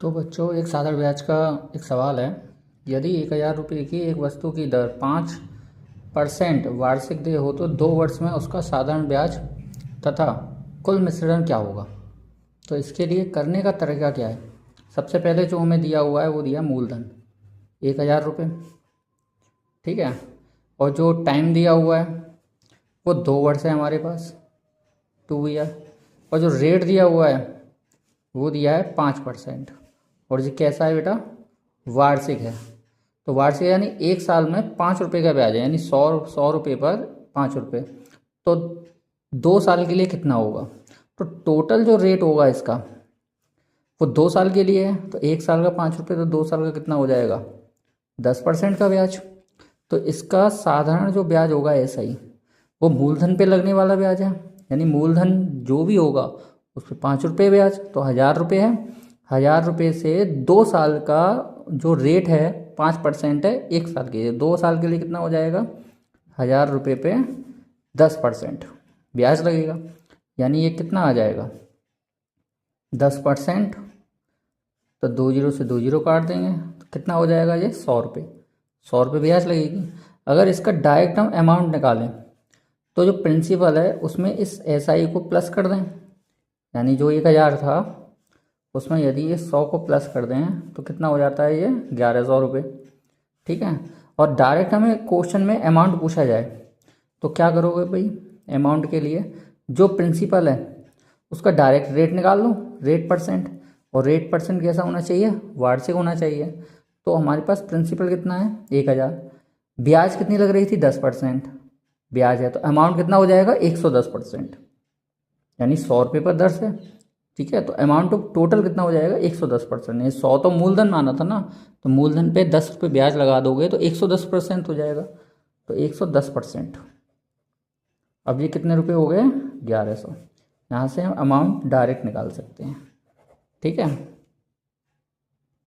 तो बच्चों, एक साधारण ब्याज का एक सवाल है। यदि 1000 रुपये की एक वस्तु की दर 5% वार्षिक देय हो तो 2 वर्ष में उसका साधारण ब्याज तथा कुल मिश्रण क्या होगा। तो इसके लिए करने का तरीका क्या है। सबसे पहले जो हमें दिया हुआ है वो दिया मूलधन 1000 रुपये, ठीक है। और जो टाइम दिया हुआ है वो 2 वर्ष है हमारे पास, 2 ईयर। और जो रेट दिया हुआ है वो दिया है 5%। और ये कैसा है बेटा, वार्षिक है। तो वार्षिक यानी 1 साल में 5 रुपये का ब्याज है, यानी 100 रुपये पर 5 रुपये। तो 2 साल के लिए कितना होगा। तो टोटल जो रेट होगा इसका वो 2 साल के लिए है। तो 1 साल का 5 रुपये, तो 2 साल का कितना हो जाएगा, 10% का ब्याज। तो इसका साधारण जो ब्याज होगा ऐसा ही, वो मूलधन पे लगने वाला ब्याज है, यानी मूलधन जो भी होगा उस पर 5 रुपये ब्याज। तो 1000 रुपये है, 1000 रुपये से 2 साल का जो रेट है 5% है 1 साल के लिए। 2 साल के लिए कितना हो जाएगा, 1000 रुपये पे 10% ब्याज लगेगा। यानी ये कितना आ जाएगा, 10%। तो 2 जीरो से 2 जीरो काट देंगे तो कितना हो जाएगा, ये 100 रुपये। 100 रुपये ब्याज लगेगी। अगर इसका डायरेक्ट हम अमाउंट निकालें तो जो प्रिंसिपल है उसमें इस SI को प्लस कर दें, यानी जो 1000 था उसमें यदि ये 100 को प्लस कर दें तो कितना हो जाता है, ये 1100 रुपये, ठीक है। और डायरेक्ट हमें क्वेश्चन में अमाउंट पूछा जाए तो क्या करोगे भाई, अमाउंट के लिए जो प्रिंसिपल है उसका डायरेक्ट रेट निकाल लो, रेट परसेंट। और रेट परसेंट कैसा होना चाहिए, वार्षिक होना चाहिए। तो हमारे पास प्रिंसिपल कितना है, 1000। ब्याज कितनी लग रही थी, 10% ब्याज है। तो अमाउंट कितना हो जाएगा, 110%, यानी 100 रुपये पर 10 है, ठीक है। तो अमाउंट ऑफ टोटल कितना हो जाएगा, 110%। ये 100 तो मूलधन माना था ना, तो मूलधन पे 10 रुपये ब्याज लगा दोगे तो 110% हो जाएगा। तो 110%। अब ये कितने रुपये हो गए, 1100। यहाँ से हम अमाउंट डायरेक्ट निकाल सकते हैं, ठीक है।